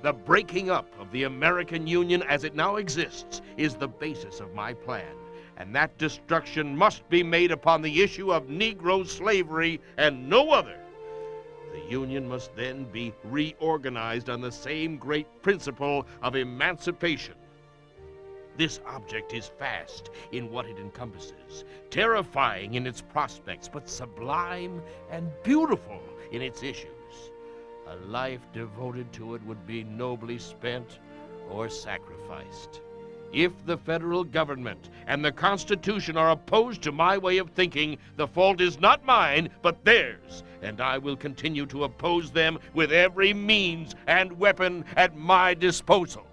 The breaking up of the American Union as it now exists is the basis of my plan, and that destruction must be made upon the issue of Negro slavery and no other. The Union must then be reorganized on the same great principle of emancipation. This object is vast in what it encompasses, terrifying in its prospects, but sublime and beautiful in its issues. A life devoted to it would be nobly spent or sacrificed. If the federal government and the Constitution are opposed to my way of thinking, the fault is not mine, but theirs, and I will continue to oppose them with every means and weapon at my disposal.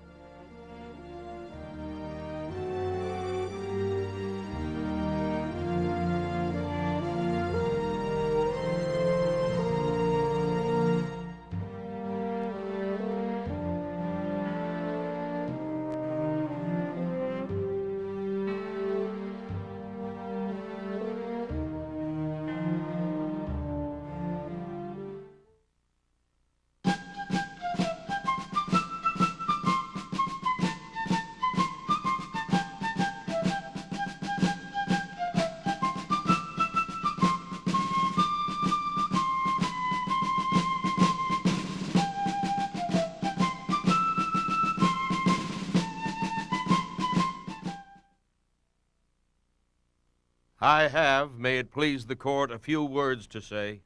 I have, may it please the court, a few words to say.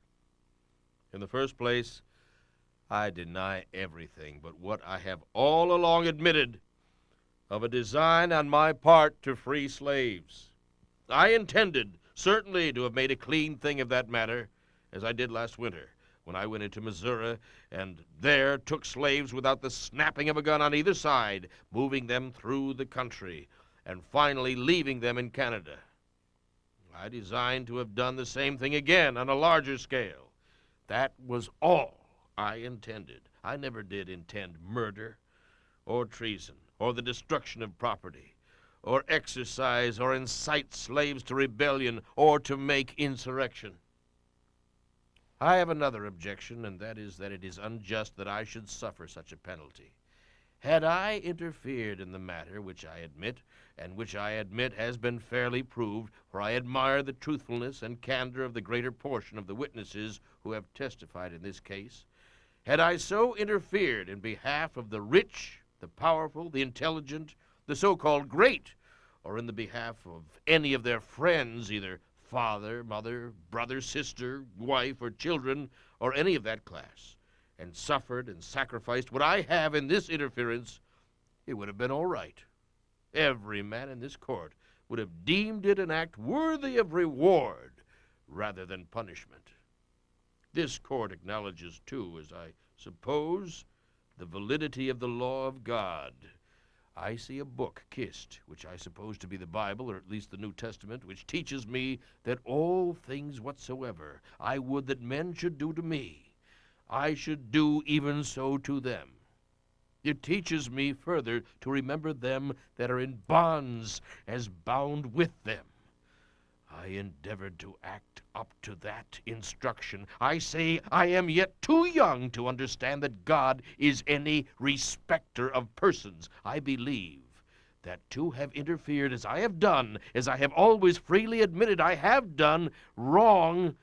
In the first place, I deny everything but what I have all along admitted of a design on my part to free slaves. I intended, certainly, to have made a clean thing of that matter, as I did last winter, when I went into Missouri and there took slaves without the snapping of a gun on either side, moving them through the country, and finally leaving them in Canada. I designed to have done the same thing again on a larger scale. That was all I intended. I never did intend murder or treason or the destruction of property or exercise or incite slaves to rebellion or to make insurrection. I have another objection, and that is that it is unjust that I should suffer such a penalty. Had I interfered in the matter, which I admit, and which I admit has been fairly proved, for I admire the truthfulness and candor of the greater portion of the witnesses who have testified in this case, had I so interfered in behalf of the rich, the powerful, the intelligent, the so-called great, or in the behalf of any of their friends, either father, mother, brother, sister, wife, or children, or any of that class, and suffered and sacrificed what I have in this interference, it would have been all right. Every man in this court would have deemed it an act worthy of reward rather than punishment. This court acknowledges, too, as I suppose, the validity of the law of God. I see a book kissed, which I suppose to be the Bible, or at least the New Testament, which teaches me that all things whatsoever I would that men should do to me, I should do even so to them. It teaches me further to remember them that are in bonds as bound with them. I endeavored to act up to that instruction. I say I am yet too young to understand that God is any respecter of persons. I believe that to have interfered as I have done, as I have always freely admitted I have done, wrong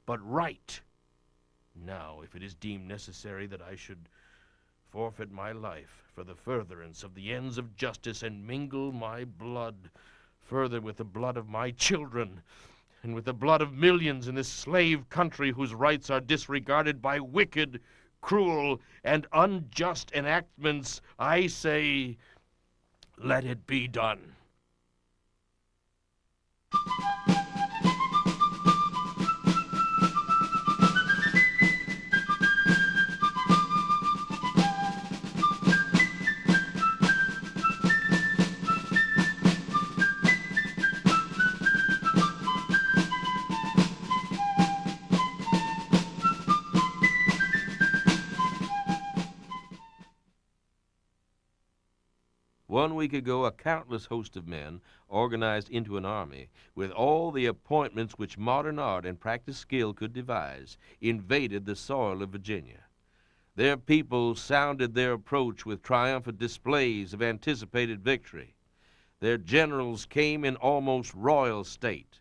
but right. Now, if it is deemed necessary that I should forfeit my life for the furtherance of the ends of justice and mingle my blood further with the blood of my children and with the blood of millions in this slave country whose rights are disregarded by wicked, cruel, and unjust enactments, I say, let it be done. One week ago, a countless host of men, organized into an army, with all the appointments which modern art and practiced skill could devise, invaded the soil of Virginia. Their people sounded their approach with triumphant displays of anticipated victory. Their generals came in almost royal state.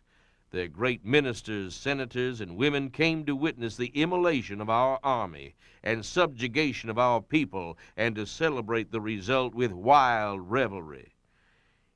Their great ministers, senators, and women came to witness the immolation of our army and subjugation of our people, and to celebrate the result with wild revelry.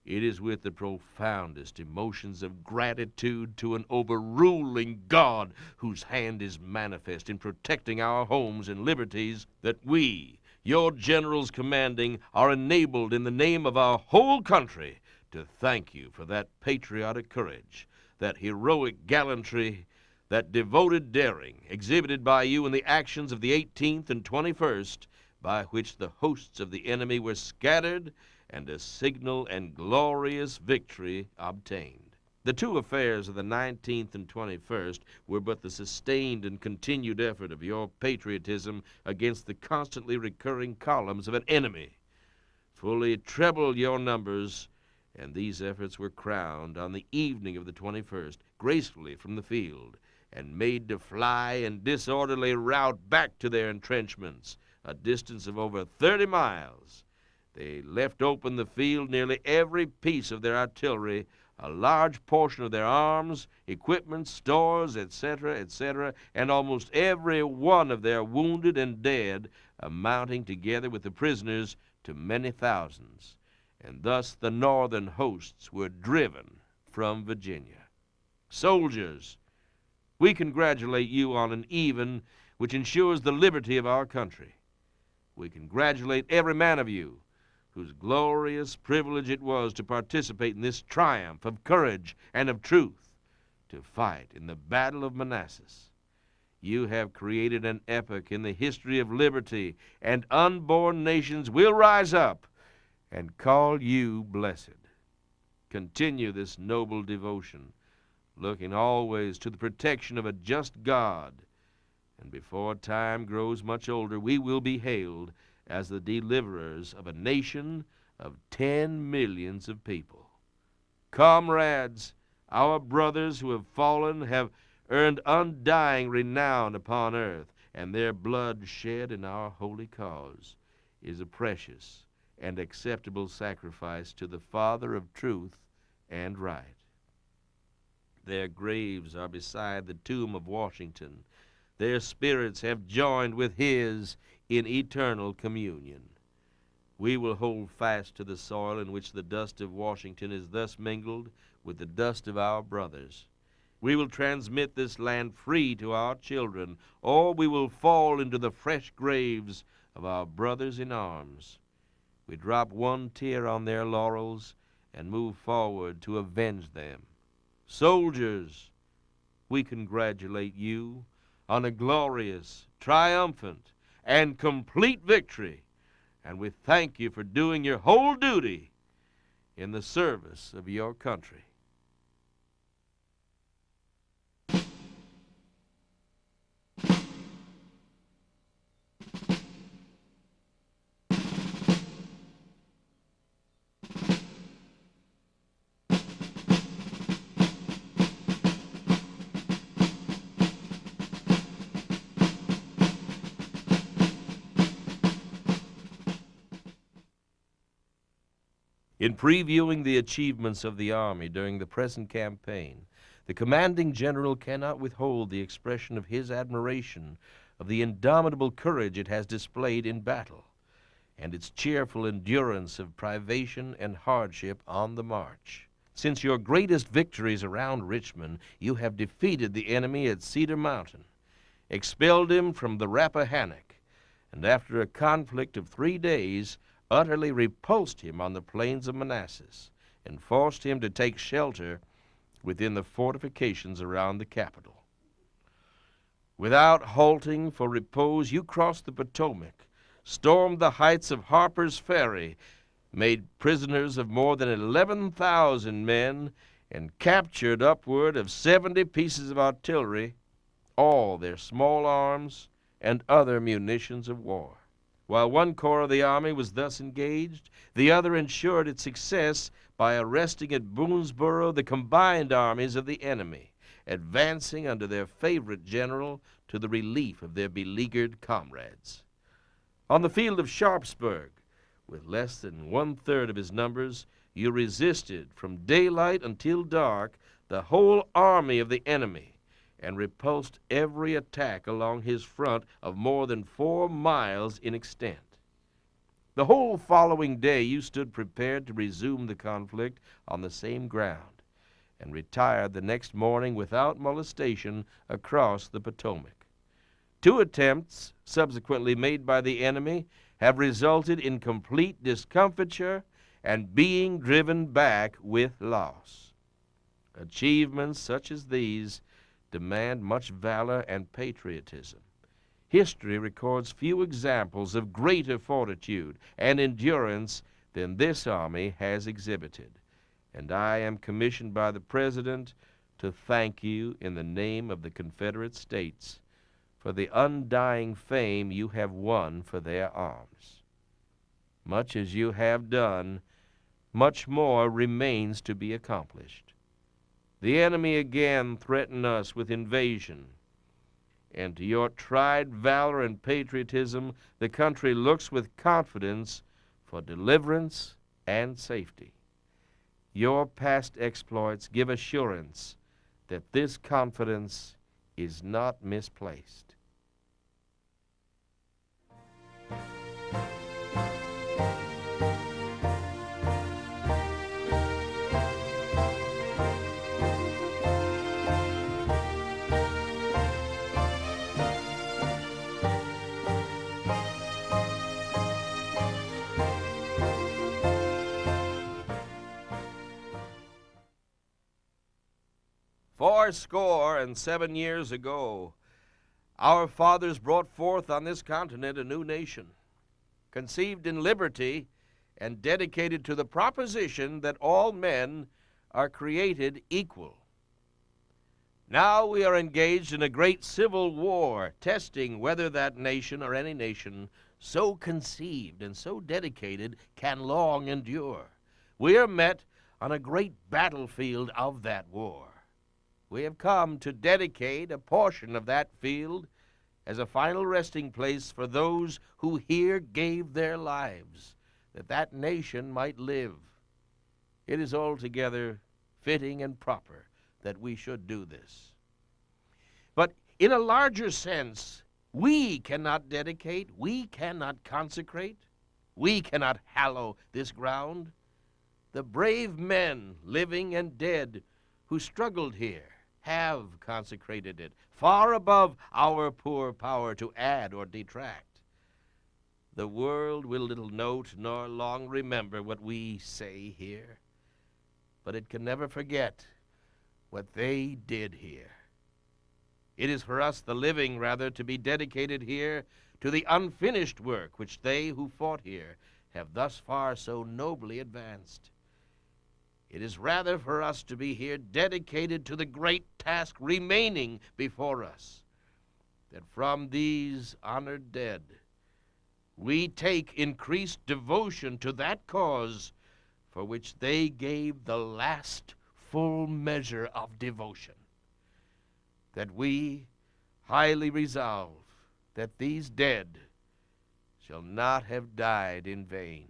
It is with the profoundest emotions of gratitude to an overruling God, whose hand is manifest in protecting our homes and liberties, that we, your generals commanding, are enabled in the name of our whole country to thank you for that patriotic courage, that heroic gallantry, that devoted daring exhibited by you in the actions of the 18th and 21st, by which the hosts of the enemy were scattered and a signal and glorious victory obtained. The two affairs of the 19th and 21st were but the sustained and continued effort of your patriotism against the constantly recurring columns of an enemy. Fully treble your numbers, and these efforts were crowned on the evening of the 21st, gracefully from the field, and made to fly in disorderly rout back to their entrenchments, a distance of over 30 miles. They left open the field nearly every piece of their artillery, a large portion of their arms, equipment, stores, etc., etc., and almost every one of their wounded and dead, amounting together with the prisoners to many thousands. And thus the northern hosts were driven from Virginia. Soldiers, we congratulate you on an even which ensures the liberty of our country. We congratulate every man of you whose glorious privilege it was to participate in this triumph of courage and of truth, to fight in the Battle of Manassas. You have created an epoch in the history of liberty, and unborn nations will rise up and call you blessed. Continue this noble devotion, looking always to the protection of a just God, and before time grows much older, we will be hailed as the deliverers of a nation of 10 millions of people. Comrades, our brothers who have fallen have earned undying renown upon earth, and their blood shed in our holy cause is a precious and acceptable sacrifice to the Father of truth and right. Their graves are beside the tomb of Washington. Their spirits have joined with his in eternal communion. We will hold fast to the soil in which the dust of Washington is thus mingled with the dust of our brothers. We will transmit this land free to our children, or we will fall into the fresh graves of our brothers in arms. We drop one tear on their laurels and move forward to avenge them. Soldiers, we congratulate you on a glorious, triumphant, and complete victory, and we thank you for doing your whole duty in the service of your country. In previewing the achievements of the Army during the present campaign, the commanding general cannot withhold the expression of his admiration of the indomitable courage it has displayed in battle, and its cheerful endurance of privation and hardship on the march. Since your greatest victories around Richmond, you have defeated the enemy at Cedar Mountain, expelled him from the Rappahannock, and after a conflict of 3 days, utterly repulsed him on the plains of Manassas, and forced him to take shelter within the fortifications around the capital. Without halting for repose, you crossed the Potomac, stormed the heights of Harper's Ferry, made prisoners of more than 11,000 men, and captured upward of 70 pieces of artillery, all their small arms, and other munitions of war. While one corps of the Army was thus engaged, the other ensured its success by arresting at Boonesboro the combined armies of the enemy, advancing under their favorite general to the relief of their beleaguered comrades. On the field of Sharpsburg, with less than one-third of his numbers, you resisted from daylight until dark the whole army of the enemy and repulsed every attack along his front of more than 4 miles in extent. The whole following day you stood prepared to resume the conflict on the same ground and retired the next morning without molestation across the Potomac. 2 attempts subsequently made by the enemy have resulted in complete discomfiture and being driven back with loss. Achievements such as these demand much valor and patriotism. History records few examples of greater fortitude and endurance than this army has exhibited, and I am commissioned by the President to thank you in the name of the Confederate States for the undying fame you have won for their arms. Much as you have done, much more remains to be accomplished. The enemy again threaten us with invasion, and to your tried valor and patriotism the country looks with confidence for deliverance and safety. Your past exploits give assurance that this confidence is not misplaced. Fourscore-and-7 years ago, our fathers brought forth on this continent a new nation, conceived in liberty and dedicated to the proposition that all men are created equal. Now we are engaged in a great civil war, testing whether that nation or any nation so conceived and so dedicated can long endure. We are met on a great battlefield of that war. We have come to dedicate a portion of that field as a final resting place for those who here gave their lives, that that nation might live. It is altogether fitting and proper that we should do this. But in a larger sense, we cannot dedicate, we cannot consecrate, we cannot hallow this ground. The brave men, living and dead, who struggled here, have consecrated it, far above our poor power to add or detract. The world will little note nor long remember what we say here, but it can never forget what they did here. It is for us, the living, rather, to be dedicated here to the unfinished work which they who fought here have thus far so nobly advanced. It is rather for us to be here dedicated to the great task remaining before us, that from these honored dead we take increased devotion to that cause for which they gave the last full measure of devotion, that we highly resolve that these dead shall not have died in vain,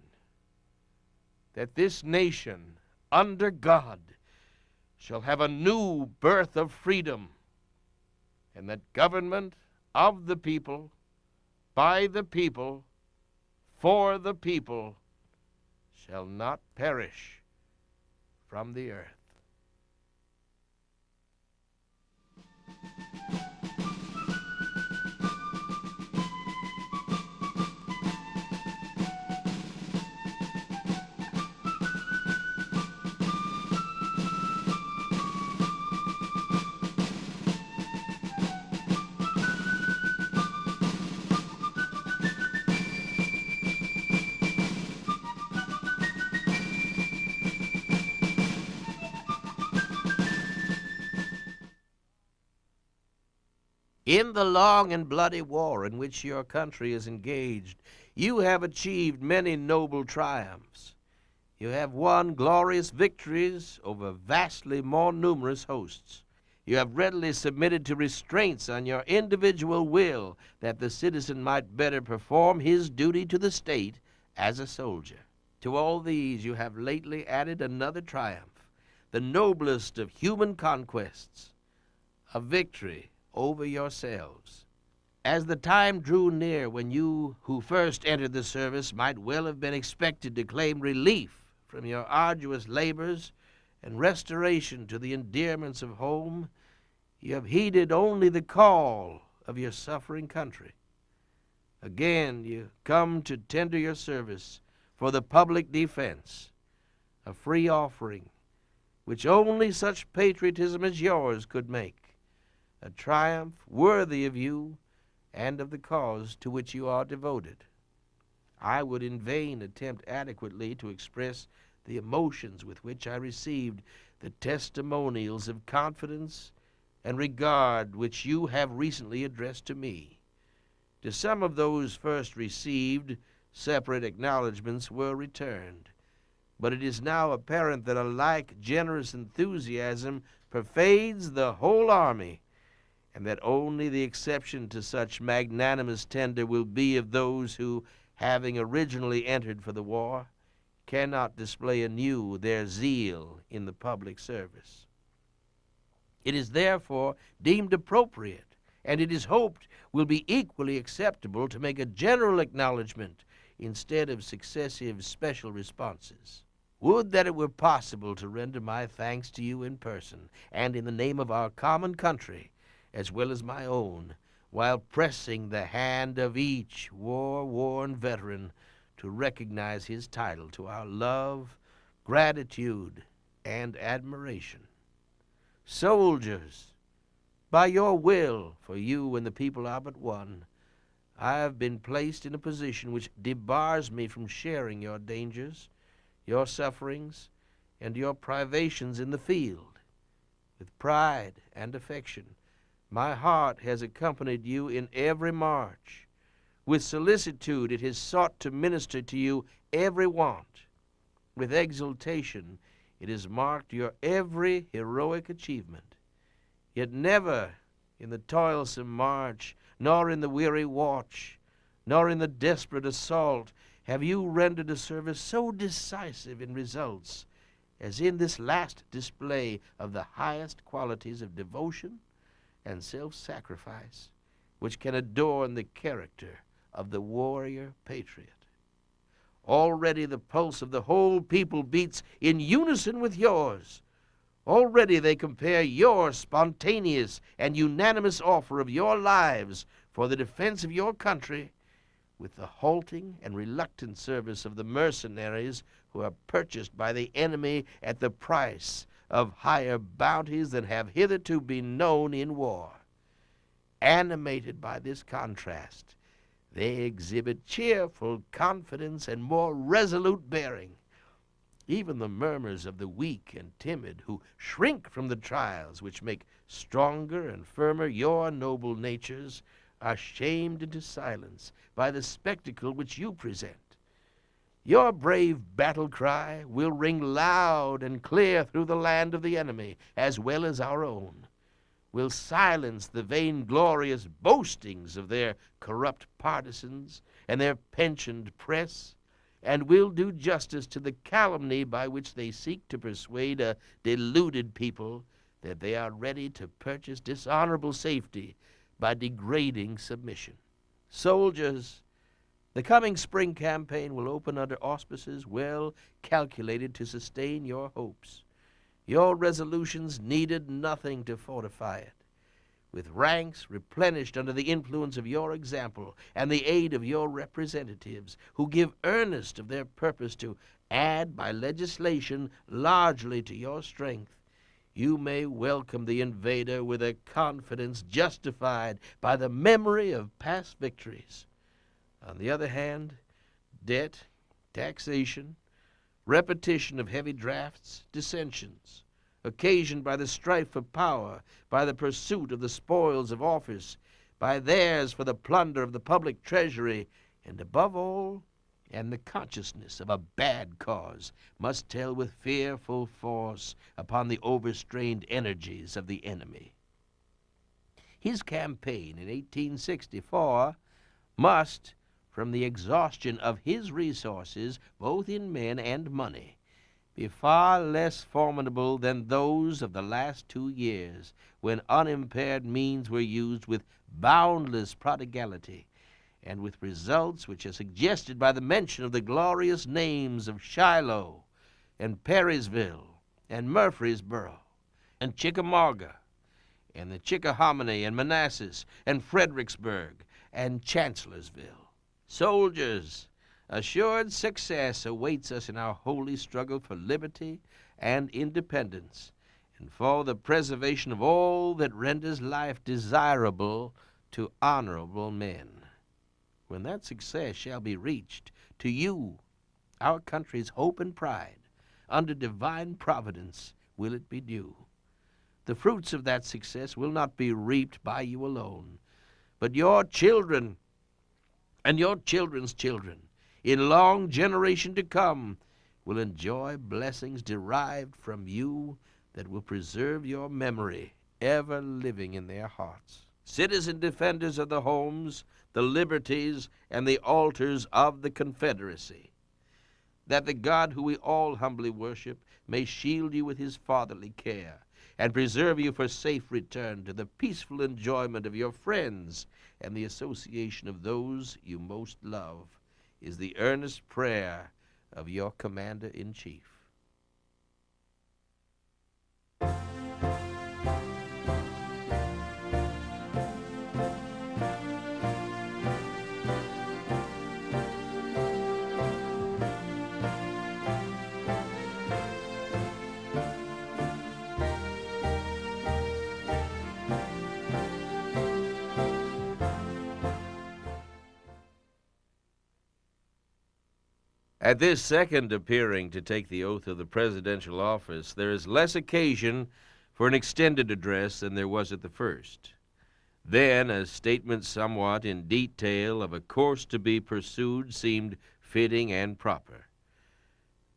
that this nation under God shall have a new birth of freedom, and that government of the people, by the people, for the people, shall not perish from the earth. In the long and bloody war in which your country is engaged, you have achieved many noble triumphs. You have won glorious victories over vastly more numerous hosts. You have readily submitted to restraints on your individual will that the citizen might better perform his duty to the state as a soldier. To all these you have lately added another triumph, the noblest of human conquests, a victory over yourselves. As the time drew near when you who first entered the service might well have been expected to claim relief from your arduous labors and restoration to the endearments of home, you have heeded only the call of your suffering country. Again you come to tender your service for the public defense, a free offering which only such patriotism as yours could make, a triumph worthy of you and of the cause to which you are devoted. I would in vain attempt adequately to express the emotions with which I received the testimonials of confidence and regard which you have recently addressed to me. To some of those first received, separate acknowledgments were returned, but it is now apparent that a like generous enthusiasm pervades the whole army, and that only the exception to such magnanimous tender will be of those who, having originally entered for the war, cannot display anew their zeal in the public service. It is therefore deemed appropriate, and it is hoped will be equally acceptable, to make a general acknowledgment instead of successive special responses. Would that it were possible to render my thanks to you in person, and in the name of our common country, as well as my own, while pressing the hand of each war-worn veteran to recognize his title to our love, gratitude, and admiration. Soldiers, by your will, for you and the people are but one, I have been placed in a position which debars me from sharing your dangers, your sufferings, and your privations in the field. With pride and affection, my heart has accompanied you in every march. With solicitude it has sought to minister to you every want. With exultation it has marked your every heroic achievement. Yet never in the toilsome march, nor in the weary watch, nor in the desperate assault, have you rendered a service so decisive in results as in this last display of the highest qualities of devotion and self-sacrifice which can adorn the character of the warrior patriot. Already the pulse of the whole people beats in unison with yours. Already they compare your spontaneous and unanimous offer of your lives for the defense of your country with the halting and reluctant service of the mercenaries who are purchased by the enemy at the price of higher bounties than have hitherto been known in war. Animated by this contrast, they exhibit cheerful confidence and more resolute bearing. Even the murmurs of the weak and timid, who shrink from the trials which make stronger and firmer your noble natures, are shamed into silence by the spectacle which you present. Your brave battle cry will ring loud and clear through the land of the enemy as well as our own, will silence the vainglorious boastings of their corrupt partisans and their pensioned press, and will do justice to the calumny by which they seek to persuade a deluded people that they are ready to purchase dishonorable safety by degrading submission. Soldiers, the coming spring campaign will open under auspices well calculated to sustain your hopes. Your resolutions needed nothing to fortify it. With ranks replenished under the influence of your example and the aid of your representatives, who give earnest of their purpose to add by legislation largely to your strength, you may welcome the invader with a confidence justified by the memory of past victories. On the other hand, debt, taxation, repetition of heavy drafts, dissensions, occasioned by the strife for power, by the pursuit of the spoils of office, by theirs for the plunder of the public treasury, and above all, and the consciousness of a bad cause, must tell with fearful force upon the overstrained energies of the enemy. His campaign in 1864 must, from the exhaustion of his resources, both in men and money, be far less formidable than those of the last 2 years, when unimpaired means were used with boundless prodigality, and with results which are suggested by the mention of the glorious names of Shiloh and Perrysville and Murfreesboro and Chickamauga and the Chickahominy and Manassas and Fredericksburg and Chancellorsville. Soldiers, assured success awaits us in our holy struggle for liberty and independence, and for the preservation of all that renders life desirable to honorable men. When that success shall be reached, to you, our country's hope and pride, under divine providence will it be due. The fruits of that success will not be reaped by you alone, but your children and your children's children, in long generation to come, will enjoy blessings derived from you that will preserve your memory, ever living in their hearts. Citizen defenders of the homes, the liberties, and the altars of the Confederacy, that the God who we all humbly worship may shield you with his fatherly care, and preserve you for safe return to the peaceful enjoyment of your friends and the association of those you most love, is the earnest prayer of your Commander-in-Chief. At this second appearing to take the oath of the presidential office, there is less occasion for an extended address than there was at the first. Then a statement somewhat in detail of a course to be pursued seemed fitting and proper.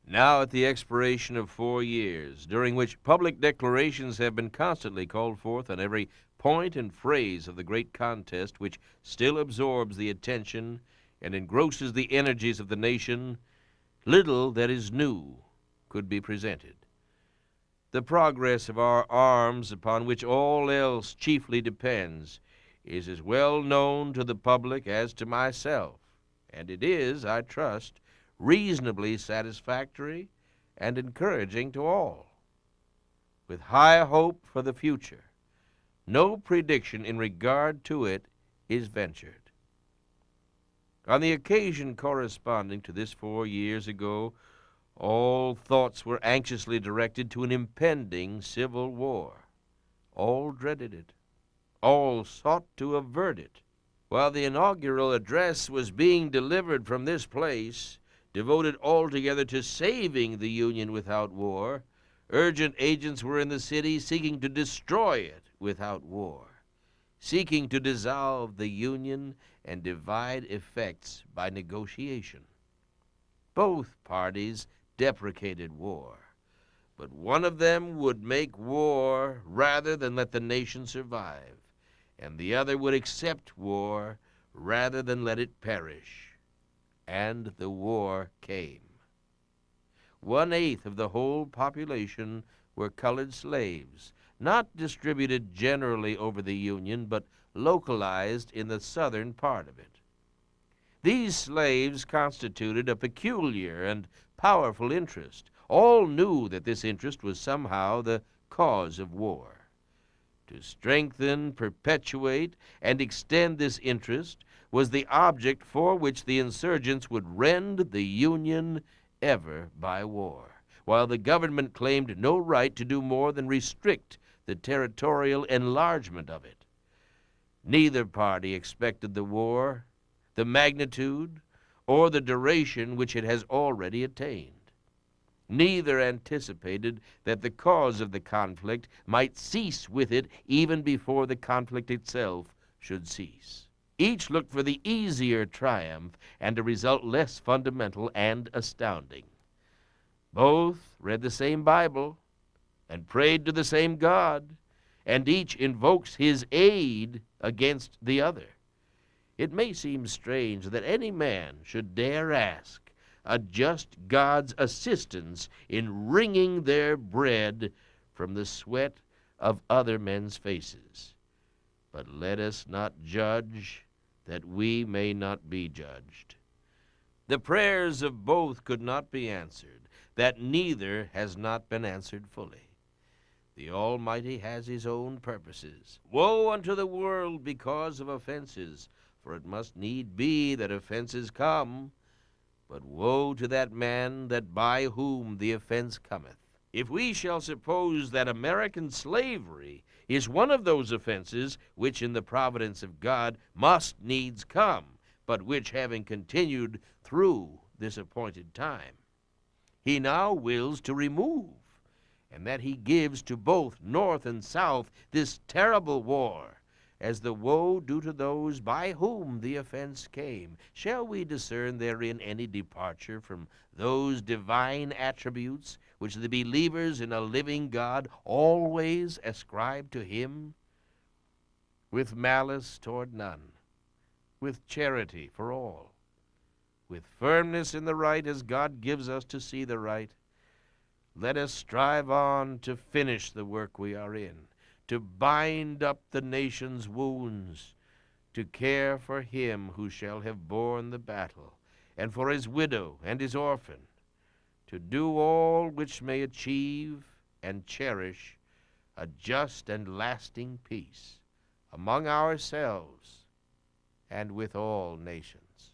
Now, at the expiration of 4 years, during which public declarations have been constantly called forth on every point and phrase of the great contest which still absorbs the attention and engrosses the energies of the nation, little that is new could be presented. The progress of our arms, upon which all else chiefly depends, is as well known to the public as to myself, and it is, I trust, reasonably satisfactory and encouraging to all. With high hope for the future, no prediction in regard to it is ventured. On the occasion corresponding to this 4 years ago, all thoughts were anxiously directed to an impending civil war. All dreaded it. All sought to avert it. While the inaugural address was being delivered from this place, devoted altogether to saving the Union without war, urgent agents were in the city seeking to destroy it without war, seeking to dissolve the Union and divide effects by negotiation. Both parties deprecated war, but one of them would make war rather than let the nation survive, and the other would accept war rather than let it perish. And the war came. 1/8 of the whole population were colored slaves, not distributed generally over the Union, but localized in the southern part of it. These slaves constituted a peculiar and powerful interest. All knew that this interest was somehow the cause of war. To strengthen, perpetuate, and extend this interest was the object for which the insurgents would rend the Union ever by war, while the government claimed no right to do more than restrict the territorial enlargement of it. Neither party expected the war, the magnitude, or the duration which it has already attained. Neither anticipated that the cause of the conflict might cease with it even before the conflict itself should cease. Each looked for the easier triumph and a result less fundamental and astounding. Both read the same Bible and prayed to the same God, and each invokes his aid against the other. It may seem strange that any man should dare ask a just God's assistance in wringing their bread from the sweat of other men's faces. But let us not judge, that we may not be judged. The prayers of both could not be answered, that neither has not been answered fully. The Almighty has his own purposes. Woe unto the world because of offenses, for it must need be that offenses come. But woe to that man that by whom the offense cometh. If we shall suppose that American slavery is one of those offenses which in the providence of God must needs come, but which having continued through this appointed time, he now wills to remove, and that he gives to both North and South this terrible war, as the woe due to those by whom the offense came, shall we discern therein any departure from those divine attributes which the believers in a living God always ascribe to him? With malice toward none, with charity for all, with firmness in the right as God gives us to see the right, let us strive on to finish the work we are in, to bind up the nation's wounds, to care for him who shall have borne the battle, and for his widow and his orphan, to do all which may achieve and cherish a just and lasting peace among ourselves and with all nations.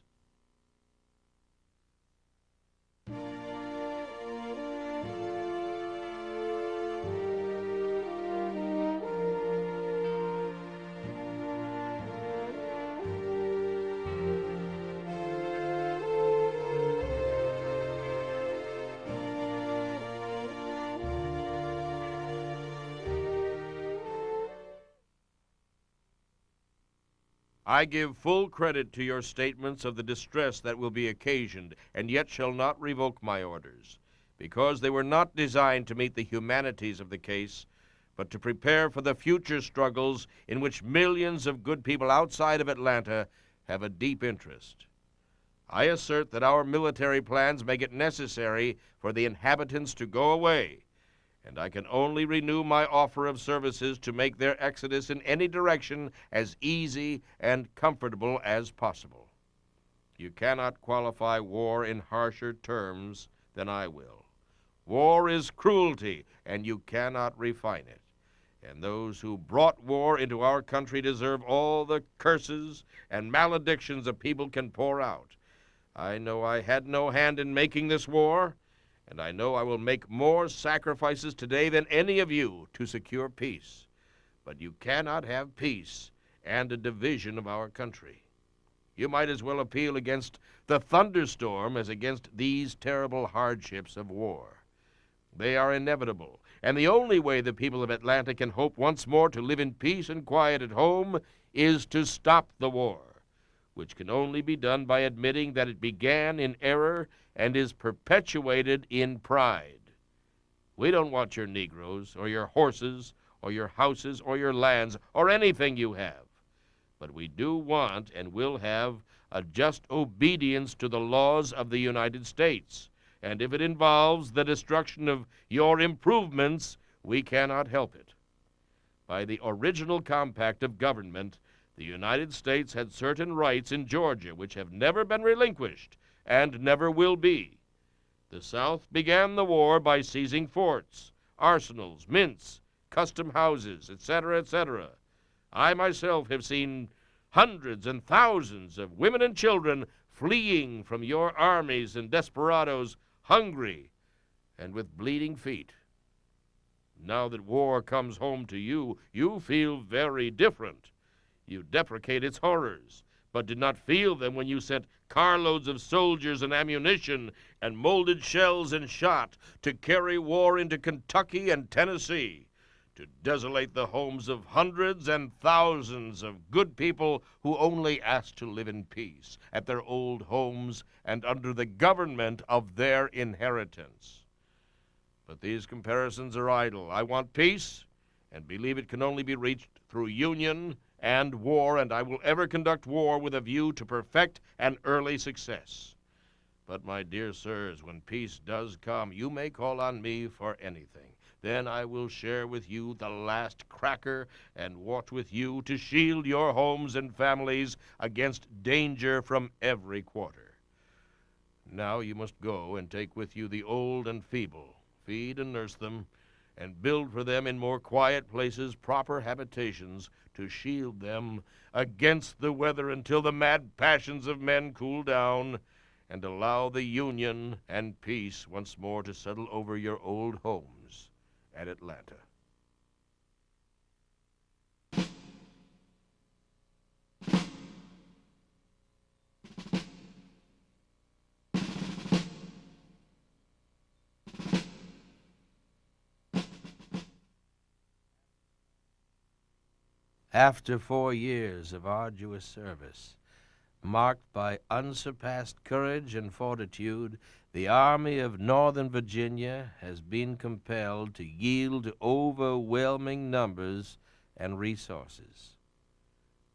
I give full credit to your statements of the distress that will be occasioned, and yet shall not revoke my orders, because they were not designed to meet the humanities of the case, but to prepare for the future struggles in which millions of good people outside of Atlanta have a deep interest. I assert that our military plans make it necessary for the inhabitants to go away, and I can only renew my offer of services to make their exodus in any direction as easy and comfortable as possible. You cannot qualify war in harsher terms than I will. War is cruelty, and you cannot refine it. And those who brought war into our country deserve all the curses and maledictions a people can pour out. I know I had no hand in making this war, and I know I will make more sacrifices today than any of you to secure peace. But you cannot have peace and a division of our country. You might as well appeal against the thunderstorm as against these terrible hardships of war. They are inevitable, and the only way the people of Atlanta can hope once more to live in peace and quiet at home is to stop the war, which can only be done by admitting that it began in error and is perpetuated in pride. We don't want your Negroes, or your horses, or your houses, or your lands, or anything you have. But we do want and will have a just obedience to the laws of the United States. And if it involves the destruction of your improvements, we cannot help it. By the original compact of government, the United States had certain rights in Georgia which have never been relinquished and never will be. The South began the war by seizing forts, arsenals, mints, custom houses, etc., etc. I myself have seen hundreds and thousands of women and children fleeing from your armies and desperadoes, hungry and with bleeding feet. Now that war comes home to you, you feel very different. You deprecate its horrors, but did not feel them when you sent carloads of soldiers and ammunition and molded shells and shot to carry war into Kentucky and Tennessee, to desolate the homes of hundreds and thousands of good people who only asked to live in peace at their old homes and under the government of their inheritance. But these comparisons are idle. I want peace, and believe it can only be reached through union and war, and I will ever conduct war with a view to perfect an early success. But, my dear sirs, when peace does come, you may call on me for anything. Then I will share with you the last cracker and watch with you to shield your homes and families against danger from every quarter. Now you must go and take with you the old and feeble, feed and nurse them, and build for them in more quiet places proper habitations to shield them against the weather until the mad passions of men cool down, and allow the union and peace once more to settle over your old homes at Atlanta. After 4 years of arduous service, marked by unsurpassed courage and fortitude, the Army of Northern Virginia has been compelled to yield to overwhelming numbers and resources.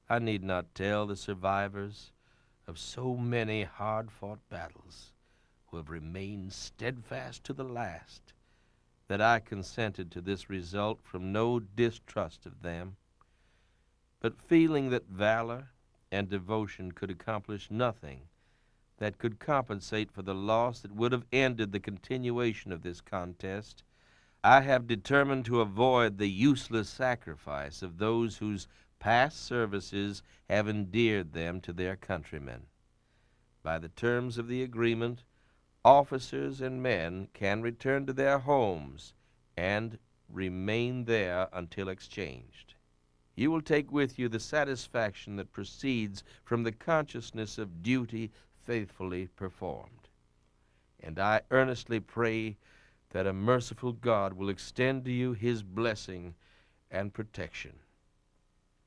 I need not tell the survivors of so many hard-fought battles who have remained steadfast to the last that I consented to this result from no distrust of them, but feeling that valor and devotion could accomplish nothing that could compensate for the loss that would have ended the continuation of this contest, I have determined to avoid the useless sacrifice of those whose past services have endeared them to their countrymen. By the terms of the agreement, officers and men can return to their homes and remain there until exchanged. You will take with you the satisfaction that proceeds from the consciousness of duty faithfully performed. And I earnestly pray that a merciful God will extend to you his blessing and protection.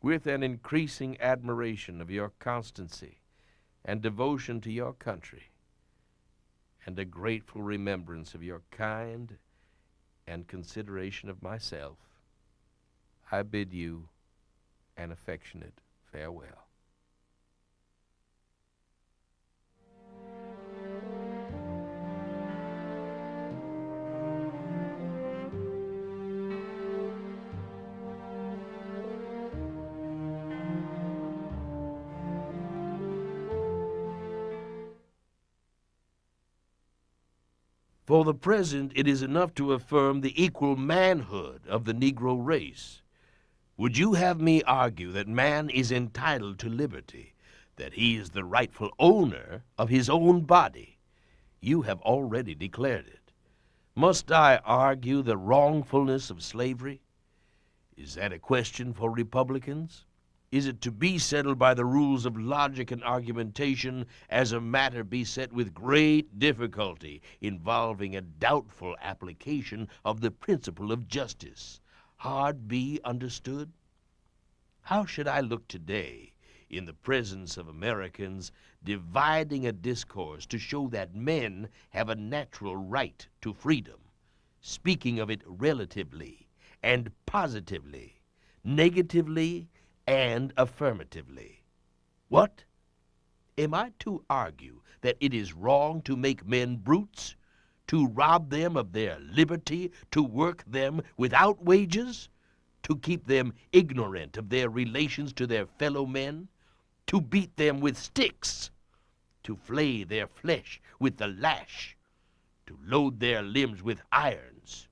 With an increasing admiration of your constancy and devotion to your country, and a grateful remembrance of your kind and consideration of myself, I bid you an affectionate farewell. For the present, it is enough to affirm the equal manhood of the Negro race. Would you have me argue that man is entitled to liberty, that he is the rightful owner of his own body? You have already declared it. Must I argue the wrongfulness of slavery? Is that a question for Republicans? Is it to be settled by the rules of logic and argumentation as a matter beset with great difficulty, involving a doubtful application of the principle of justice? Hard be understood? How should I look today in the presence of Americans dividing a discourse to show that men have a natural right to freedom, speaking of it relatively and positively, negatively and affirmatively? What? Am I to argue that it is wrong to make men brutes, to rob them of their liberty, to work them without wages, to keep them ignorant of their relations to their fellow men, to beat them with sticks, to flay their flesh with the lash, to load their limbs with irons,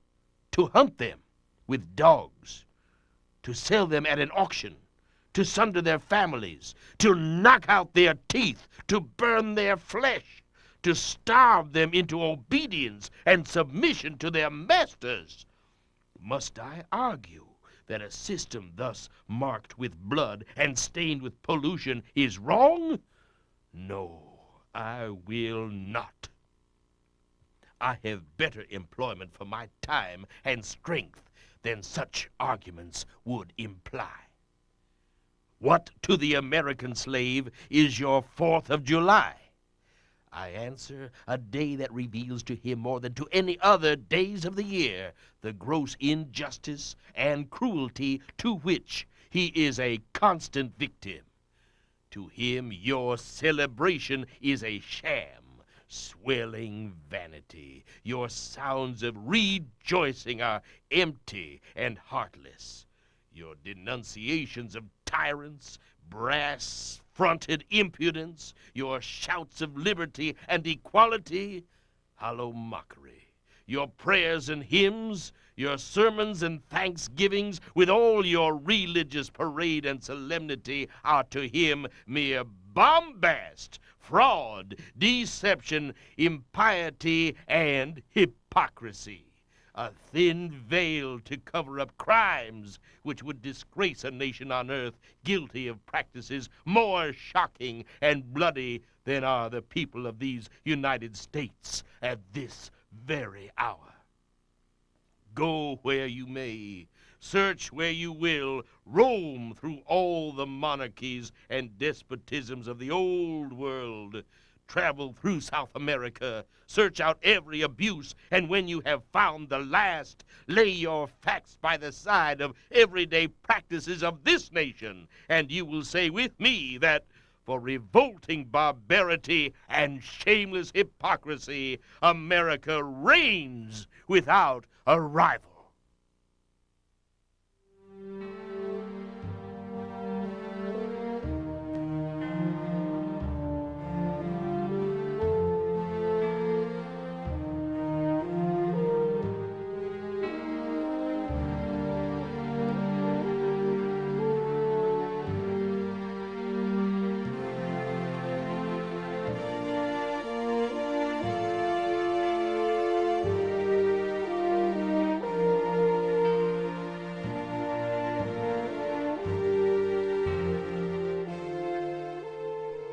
to hunt them with dogs, to sell them at an auction, to sunder their families, to knock out their teeth, to burn their flesh, to starve them into obedience and submission to their masters? Must I argue that a system thus marked with blood and stained with pollution is wrong? No, I will not. I have better employment for my time and strength than such arguments would imply. What to the American slave is your 4th of July? I answer, a day that reveals to him more than to any other days of the year the gross injustice and cruelty to which he is a constant victim. To him your celebration is a sham, swelling vanity. Your sounds of rejoicing are empty and heartless. Your denunciations of tyrants, brass-fronted impudence, your shouts of liberty and equality, hollow mockery. Your prayers and hymns, your sermons and thanksgivings, with all your religious parade and solemnity, are to him mere bombast, fraud, deception, impiety, and hypocrisy. A thin veil to cover up crimes which would disgrace a nation on earth guilty of practices more shocking and bloody than are the people of these United States at this very hour. Go where you may, search where you will, roam through all the monarchies and despotisms of the old world. Travel through South America, search out every abuse, and when you have found the last, lay your facts by the side of everyday practices of this nation, and you will say with me that for revolting barbarity and shameless hypocrisy, America reigns without a rival.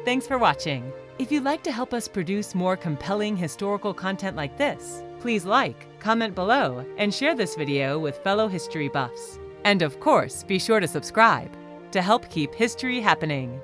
Thanks for watching. If you'd like to help us produce more compelling historical content like this, please like, comment below, and share this video with fellow history buffs. And of course, be sure to subscribe to help keep history happening.